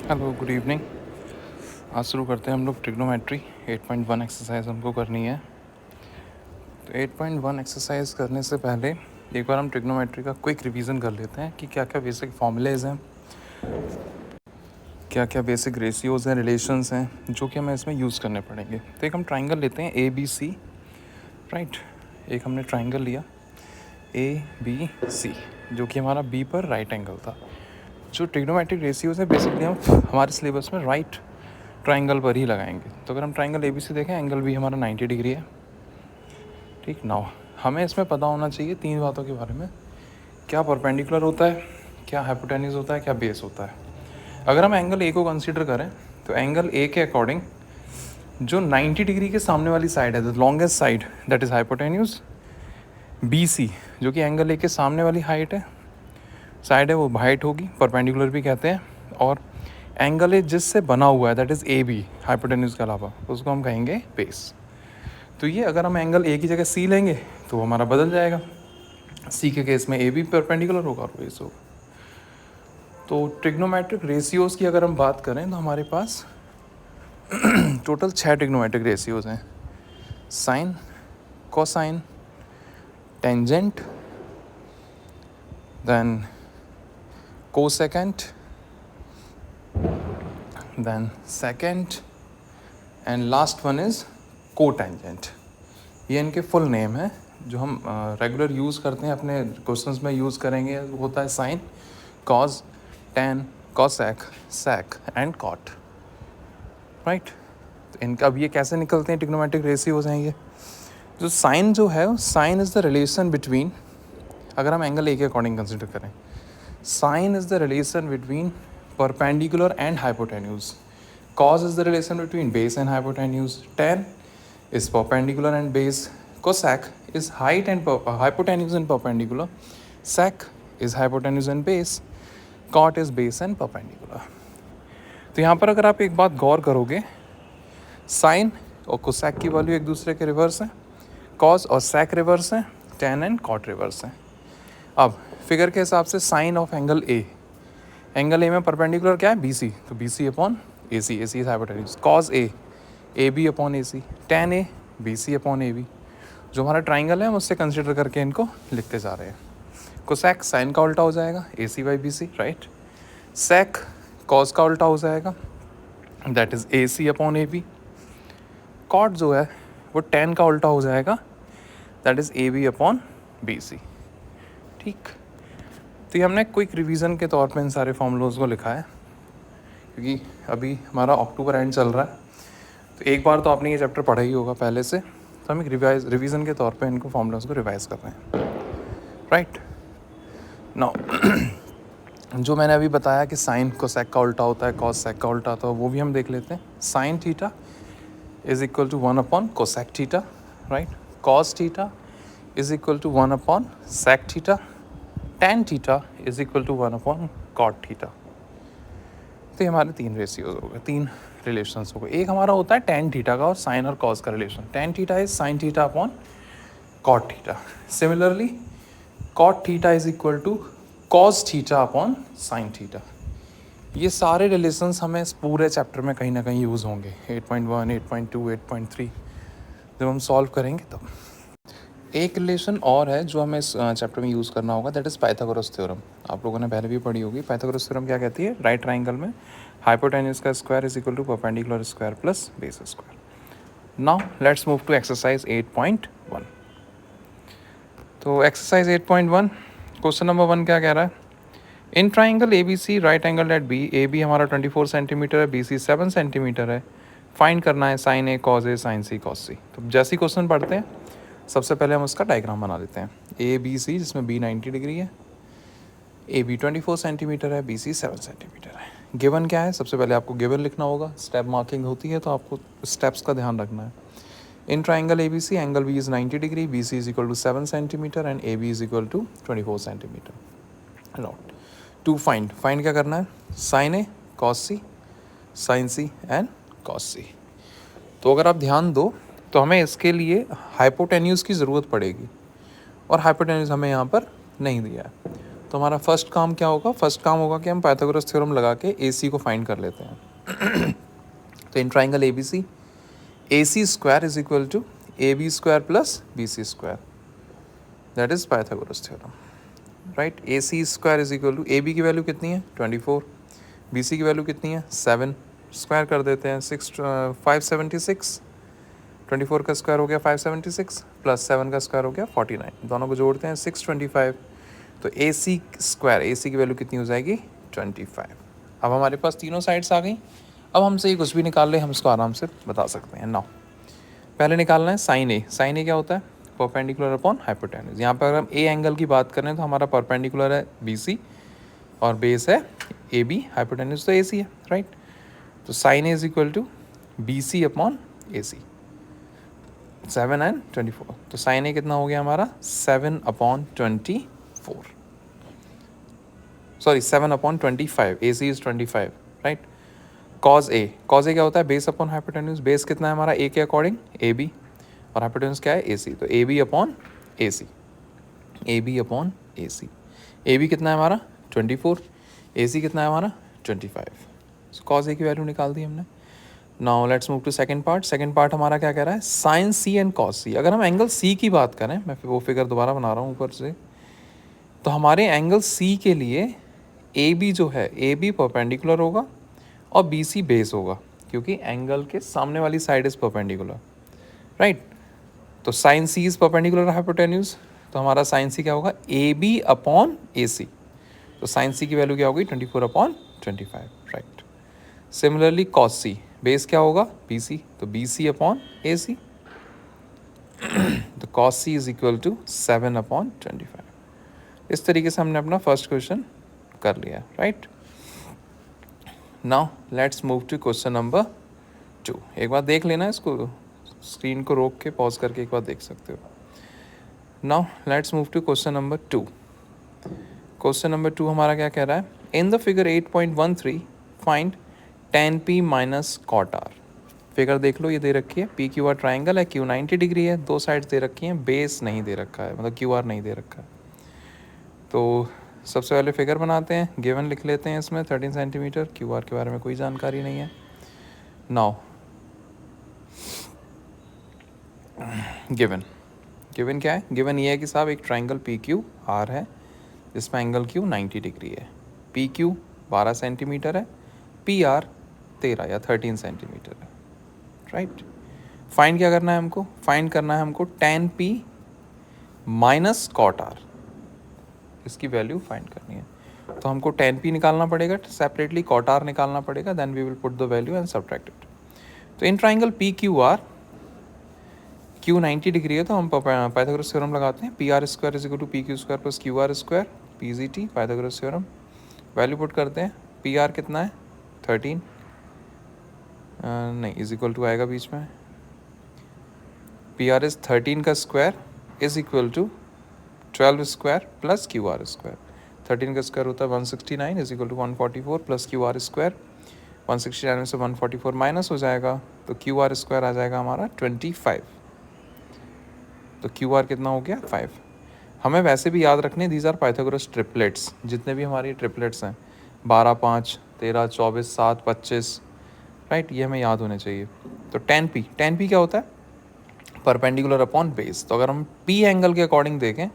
Hello, good evening. आज शुरू करते हैं हम लोग ट्रिग्नोमेट्री 8.1 एक्सरसाइज हमको करनी है। तो 8.1 एक्सरसाइज करने से पहले एक बार हम ट्रिग्नोमेट्री का क्विक रिवीजन कर लेते हैं कि क्या क्या बेसिक फॉर्मूलेज हैं, क्या क्या बेसिक रेशियोज़ हैं, रिलेशंस हैं जो कि हमें इसमें यूज़ करने पड़ेंगे। तो एक हम ट्राइंगल लेते हैं ABC, राइट। एक हमने ट्राइंगल लिया ABC जो कि हमारा B पर राइट एंगल था। जो ट्रिग्नोमेट्रिक रेशियोज़ है बेसिकली हम हमारे सिलेबस में राइट ट्राइंगल पर ही लगाएंगे। तो अगर हम ट्राइंगल ABC देखें, एंगल भी हमारा 90 डिग्री है, ठीक। नाउ हमें इसमें पता होना चाहिए तीन बातों के बारे में, क्या परपेंडिकुलर होता है, क्या हाइपोटेन्यूज होता है, क्या बेस होता है। अगर हम एंगल A को कंसीडर करें तो एंगल A के अकॉर्डिंग जो 90 डिग्री के सामने वाली साइड है, the longest side, that is hypotenuse. BC जो कि एंगल A के सामने वाली हाइट है, साइड है, वो हाइट होगी, परपेंडिकुलर भी कहते हैं। और एंगल ए जिससे बना हुआ है, दैट इज़ AB, हाइपोटेन्यूज के अलावा, उसको हम कहेंगे बेस। तो ये अगर हम एंगल A की जगह C लेंगे तो वो हमारा बदल जाएगा। C के केस में AB परपेंडिकुलर होगा और बेस होगा। तो ट्रिग्नोमेट्रिक रेशियोज़ की अगर हम बात करें तो हमारे पास टोटल 6 ट्रिग्नोमेट्रिक रेशियोज़ हैं। Sine, cosine, tangent, then cosecant, then secant, and last one is cotangent. ये इनके फुल नेम है। जो हम रेगुलर यूज़ करते हैं, अपने क्वेश्चंस में यूज़ करेंगे, वो होता है sine, cos, tan, cosec, sec and cot, right. तो इनका अब ये कैसे निकलते हैं, ट्रिग्नोमेट्रिक रेशियोज हैं ये। जो साइन जो है, sine is the relation between, अगर हम एंगल A के अकॉर्डिंग कंसिडर करें, sine is the relation between perpendicular and hypotenuse. Cos is the relation between base and hypotenuse. Tan is perpendicular and base. Cosec is height and hypotenuse and perpendicular. Sec is hypotenuse and base. Cot is base and perpendicular. तो यहाँ पर अगर आप एक बात गौर करोगे, sign और cosec की वैल्यू एक दूसरे के रिवर्स है, कॉस और सेक रिवर्स है, टेन एंड कॉट रिवर्स है। अब फिगर के हिसाब से sine of angle A, angle A में परपेंडिकुलर क्या है, BC, तो BC upon AC, AC is hypotenuse. Cos A, AB upon AC, tan A, BC upon AB। जो हमारा ट्राइंगल है हम उससे कंसिडर करके इनको लिखते जा रहे हैं। कोसेक साइन का उल्टा हो जाएगा, AC by BC, right. Sec cos का उल्टा हो जाएगा, that is AC upon AB। Cot जो है वो tan का उल्टा हो जाएगा, that is AB upon BC, ठीक। तो ये हमने क्विक रिवीजन के तौर पे इन सारे फॉर्मूलोज को लिखा है, क्योंकि अभी हमारा अक्टूबर एंड चल रहा है। तो एक बार तो आपने ये चैप्टर पढ़ा ही होगा पहले से, तो हम एक रिवीजन के तौर पे इनको फॉर्मूलाज को रिवाइज कर रहे हैं, राइट। नाउ जो मैंने अभी बताया कि साइन कोसेक का उल्टा होता है, कॉस सेक का उल्टा होता है, वो भी हम देख लेते हैं। Sine theta is equal to 1 upon cosec theta, right. Cos theta is equal to 1 upon sec theta. Tan theta is equal to 1 upon cot theta. तो ये हमारे तीन रेशियोज हो गए, तीन रिलेशंस हो गए। एक हमारा होता है टेन थीटा का और साइन और कॉस का रिलेशन। Tan theta is sine theta upon cot theta. Similarly cot theta is equal to cos theta upon sine theta. ये सारे रिलेशंस हमें इस पूरे चैप्टर में कहीं ना कहीं यूज़ होंगे, 8.1, 8.2, 8.3 जब हम सॉल्व करेंगे तब। एक रिलेशन और है जो हमें इस चैप्टर में यूज़ करना होगा, दैट इज़ पाइथागोरस थ्योरम। आप लोगों ने पहले भी पढ़ी होगी। पाइथागोरस थ्योरम क्या कहती है, राइट ट्राइंगल में हाइपोटेन्यूज का square is equal to perpendicular square plus base square. Now let's move to exercise 8.1। तो एक्सरसाइज 8.1 क्वेश्चन नंबर 1 क्या कह रहा है, in triangle ABC right angle at B, AB हमारा 24 सेंटीमीटर है, BC 7 सेंटीमीटर है, फाइंड करना है sine A cos A sine C cos C। तो जैसे क्वेश्चन पढ़ते हैं सबसे पहले हम उसका डायग्राम बना लेते हैं। ABC जिसमें B 90 डिग्री है, AB 24 सेंटीमीटर है, BC 7 सेंटीमीटर है। गिवन क्या है, सबसे पहले आपको गिवन लिखना होगा। स्टेप मार्किंग होती है तो आपको स्टेप्स का ध्यान रखना है। In triangle ABC angle B is 90 degree, BC is equal to 7 centimetre and AB is equal to 24 centimetre. Route to find क्या करना है, sine A cos C, sine C and cos C। तो अगर आप ध्यान दो तो हमें इसके लिए हाइपोटेन्यूज की ज़रूरत पड़ेगी और हाइपोटेन्यूज हमें यहाँ पर नहीं दिया है। तो हमारा फर्स्ट काम क्या होगा, फर्स्ट काम होगा कि हम पाइथागोरस थ्योरम लगा के ए सी को फाइंड कर लेते हैं। तो in triangle A C square is equal to A B square plus B C square, that is Pythagoras theorem, right. A C square is equal to A B की value कितनी है 24, बी सी की value कितनी है 7, square कर देते हैं 576, 24 का स्क्वायर हो गया 576 प्लस 7 का स्क्वायर हो गया 49, दोनों को जोड़ते हैं 625। तो ए सी स्क्वायर, ए सी की वैल्यू कितनी हो जाएगी 25। अब हमारे पास तीनों साइड्स आ गई। अब हमसे ये कुछ भी निकाल ले, हम इसको आराम से बता सकते हैं। नाउ पहले निकालना है साइन ए। साइन ए क्या होता है, परपेंडिकुलर अपॉन हाइपोटेन्यूज। यहाँ पर अगर हम ए एंगल की बात करें तो हमारा परपेंडिकुलर है बी सी और बेस है ए बी, हाइपोटेन्यूज तो ए सी है, राइट। तो sine A is equal to B C upon A C, 7 and 24। तो साइन ए कितना हो गया हमारा 7 upon 24, sorry 7 upon 25, A C is 25, right. Cos A क्या होता है, बेस अपॉन हाइपोटेन्यूज। बेस कितना है हमारा ए के अकॉर्डिंग ए बी, और हाइपोटेन्यूज क्या है ए सी, तो A B upon A C, A B upon A C. A B कितना है हमारा 24, ए सी कितना है हमारा 25। सो कॉज ए की वैल्यू निकाल दी हमने। Now let's move to second part. Second part हमारा क्या कह रहा है, sine C and cos C. अगर हम एंगल सी की बात करें, मैं वो फिगर दोबारा बना रहा हूँ ऊपर से, तो हमारे एंगल सी के लिए ए बी जो है, ए बी परपेंडिकुलर होगा और बी सी बेस होगा, क्योंकि एंगल के सामने वाली साइड इज परपेंडिकुलर, राइट। तो sine C is perpendicular hypotenuse, तो हमारा साइन सी क्या होगा ए बी अपॉन ए सी। तो साइन सी की वैल्यू क्या होगी 24 अपॉन 25, राइट। सिमिलरली कॉस सी, बेस क्या होगा बी सी, तो B C upon A C. तो cos C is equal to 7 upon 25। इस तरीके से हमने अपना फर्स्ट क्वेश्चन कर लिया, right. Now let's move to question number 2। एक बार देख लेना इसको, स्क्रीन को रोक के पॉज करके एक बार देख सकते हो। Now let's move to question number 2। Question number 2 हमारा क्या कह रहा है, in the figure 8.13 find tan p minus cot R. Figure देख लो, ये दे रखी है पी क्यू आर ट्राइंगल है, क्यू 90 डिग्री है, दो साइड्स दे रखी हैं, बेस नहीं दे रखा है, मतलब क्यू आर नहीं दे रखा है। तो सबसे पहले फिगर बनाते हैं, गिवन लिख लेते हैं इसमें 13 सेंटीमीटर, क्यू आर के बारे में कोई जानकारी नहीं है। नाउ गिवन क्या है, गिवन ये है कि साहब एक ट्राइंगल पी क्यू आर है जिसमें एंगल क्यू 90 डिग्री है, पी क्यू 12 सेंटीमीटर है, पी आर 13 या 13 सेंटीमीटर है, राइट। फाइंड क्या करना है हमको, फाइंड करना है हमको tan p minus cot R, इसकी वैल्यू फाइंड करनी है। तो हमको tan p निकालना पड़ेगा सेपरेटली, कॉट आर निकालना पड़ेगा, then we will put the value and subtract it. तो in triangle P Q R, Q 90 degree है तो हम पाइथागोरस थ्योरम लगाते हैं, P R square is equal to P Q square plus Q R square, P G T, Pythagoras theorem. Value put करते हैं, P are कितना है 13, नहीं इज इक्वल टू आएगा बीच में, पी आर इज 13 का square is equal to 12 square plus Q R square. 13 का square होता है 169 is equal to 144 plus Q R square, 169 में से 144 माइनस हो जाएगा तो क्यू आर स्क्वायर आ जाएगा हमारा 25। तो क्यू आर कितना हो गया 5। हमें वैसे भी याद रखने, दीज आर पाइथागोरस ट्रिपलेट्स, जितने भी हमारे ट्रिपलेट्स हैं 12, 5, 13, 24, 7, 25, राइट, ये हमें याद होने चाहिए। तो tan p क्या होता है, परपेंडिकुलर अपॉन बेस। तो अगर हम p एंगल के अकॉर्डिंग देखें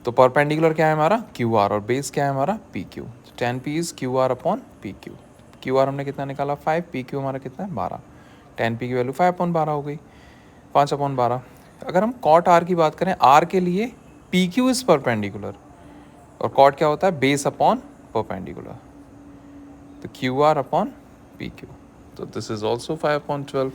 तो परपेंडिकुलर क्या है हमारा क्यू आर और बेस क्या है हमारा पी क्यू। तो tan p is Q R upon P Q. Q R हमने कितना निकाला 5, पी क्यू हमारा कितना है 12, tan p की वैल्यू 5/12 हो गई, 5/12। अगर हम कॉट आर की बात करें, आर के लिए पी क्यू इज परपेंडिकुलर और कॉट क्या होता है बेस अपॉन परपेंडिकुलर, तो Q R upon P Q. तो दिस इज ऑल्सो 5/12।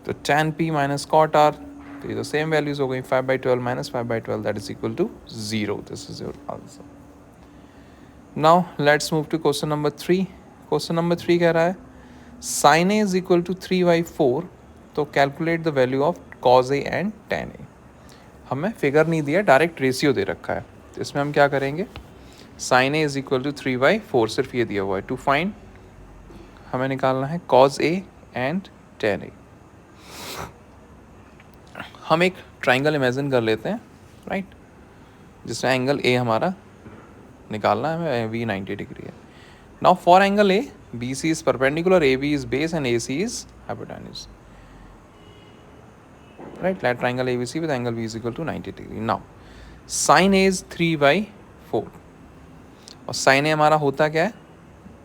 तो tan p minus cot R, तो ये तो सेम वैल्यूज हो गई, 5/12 minus 5/12 that is equal to 0। This is your answer. Now let's move to question number 3। Question number 3 कह रहा है sin a is equal to 3/4, तो calculate the value of cos a and tan a। हमें figure नहीं दिया, direct ratio दे रखा है, तो इसमें हम क्या करेंगे, sin a is equal to 3/4, सिर्फ ये दिया हुआ है। टू फाइंड हमें निकालना है cos a and tan a। हम एक ट्राइंगल इमेजिन कर लेते हैं, राइट, जिसमें एंगल a हमारा निकालना है हमें, बी 90 डिग्री है। Now for angle A, B C is perpendicular, A B is base and A C is hypotenuse, right. Let triangle A B C with angle B is equal to 90 degree. Now sine A is 3/4 और sign ए हमारा होता क्या है,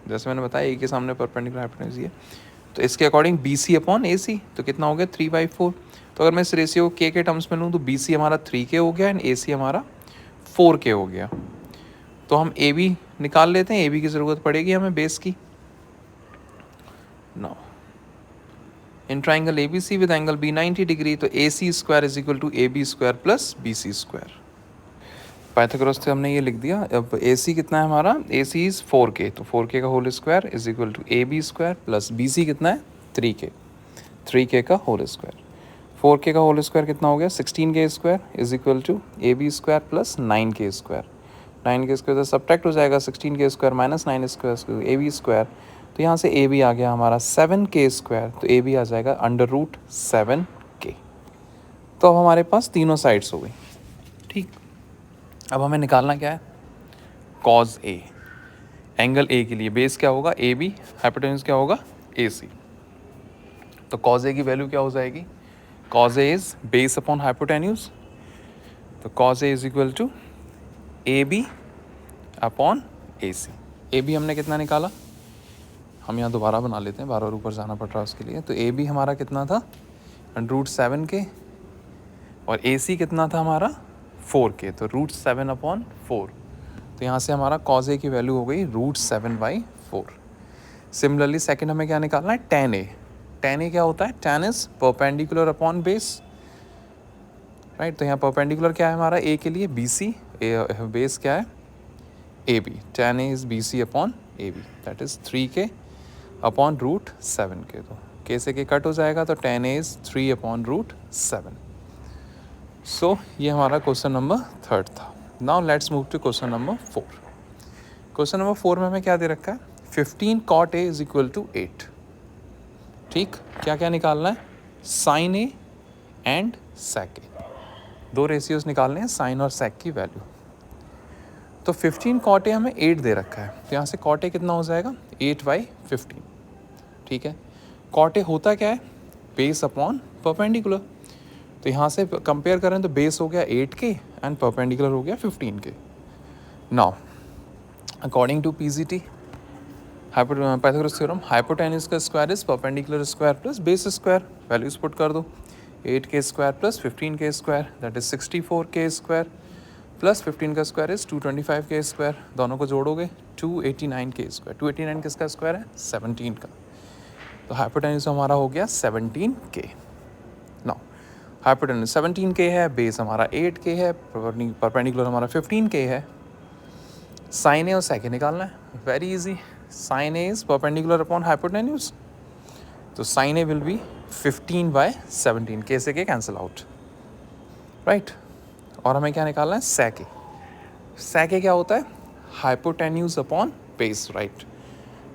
जैसे मैंने बताया ए के सामने परपेंडिकुलर हाइपोटेन्यूज है, तो इसके according B C upon A C, तो कितना हो गया 3/4। तो अगर मैं इस रेशियो के टर्म्स में लूँ तो बी सी हमारा 3K हो गया एंड ए सी हमारा 4K हो गया। तो हम ए बी निकाल लेते हैं, ए बी की ज़रूरत पड़ेगी हमें बेस की। Know in triangle A B C with angle B 90 degree, तो A C square is equal to A B square plus B C square. Pythagoras से हमने ये लिख दिया। अब ए सी कितना है हमारा, ए सी इज़ 4K, तो 4K का whole square is equal to A B square plus B C कितना है 3K का होल स्क्वायर। 4K का होल स्क्वायर कितना हो गया 16K square is equal to A B square plus 9K square. 9K square से subtract हो जाएगा 16K square minus 9 square A B square, तो यहाँ से ए बी आ गया हमारा 7K स्क्वायर, तो ए बी आ जाएगा √7K। तो अब हमारे पास तीनों साइड्स हो गई, ठीक। अब हमें निकालना क्या है, कॉज ए, एंगल ए के लिए बेस क्या होगा ए बी, हाइपोटेन्यूज क्या होगा ए सी। तो कॉज ए की वैल्यू क्या हो जाएगी, cos A is base upon hypotenuse, तो cos A is equal to A B upon A C. A B हमने कितना निकाला, हम यहाँ दोबारा बना लेते हैं, बार बार ऊपर जाना पड़ रहा है उसके लिए। तो ए बी हमारा कितना था √7K और ए सी कितना था हमारा 4K, तो √7/4। तो यहाँ से हमारा कॉज ए की वैल्यू हो गई √7/4। सिमिलरली सेकंड हमें क्या निकालना है, tan ए। tan ए क्या होता है, tan is perpendicular upon base, right. तो यहाँ परपेंडिकुलर क्या है हमारा ए के लिए बी सी, बेस क्या है A B, tan A is B C upon A B, that is 3K upon √7K। तो K से K कट हो जाएगा, तो tan ए इज 3/√7। सो ये हमारा क्वेश्चन नंबर 3 था। Now let's move to question number 4। Question number 4 में हमें क्या दे रखा है, 15 cot A is equal to 8, ठीक। क्या क्या निकालना है, साइन ए एंड सेक ए, दो रेशियोज निकालने हैं साइन और सेक की वैल्यू। तो 15 cot A हमें 8 दे रखा है, तो यहाँ से cot A कितना हो जाएगा 8/15, ठीक है। cot A होता क्या है, बेस अपॉन परपेंडिकुलर, तो यहाँ से कंपेयर करें तो बेस हो गया 8K एंड परपेंडिकुलर हो गया 15K। Now according to PGT Pythagoras theorem, hypotenuse का square is perpendicular square plus base square, values put कर दो, 8K square plus 15K square that is 64K square plus 15 का square is 225K square, दोनों को जोड़ोगे 289K square. 289 किसका square है 17 का, तो हाइपोटेन्यूज हमारा हो गया 17K। नाउ हाइपोटेन्यूज 17K है, बेस हमारा 8K है, परपेंडिकुलर हमारा 15K है। साइन ए और सेक ए निकालना है, very easy. Sine A is perpendicular upon hypotenuse, तो sine A will be 15/17, K से K कैंसिल आउट, राइट। और हमें क्या निकालना है, सेक ए। सेक ए क्या होता है, हाइपोटेन्यूज अपॉन बेस, राइट।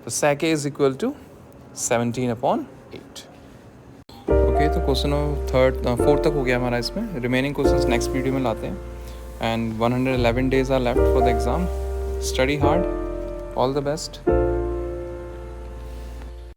तो सेक ए इज इक्वल टू 17/8। ओके, तो क्वेश्चन 4 तक हो गया हमारा, इसमें रिमेनिंग क्वेश्चंस नेक्स्ट वीडियो में लाते हैं। And 111 days are left for the exam. Study hard, all the best.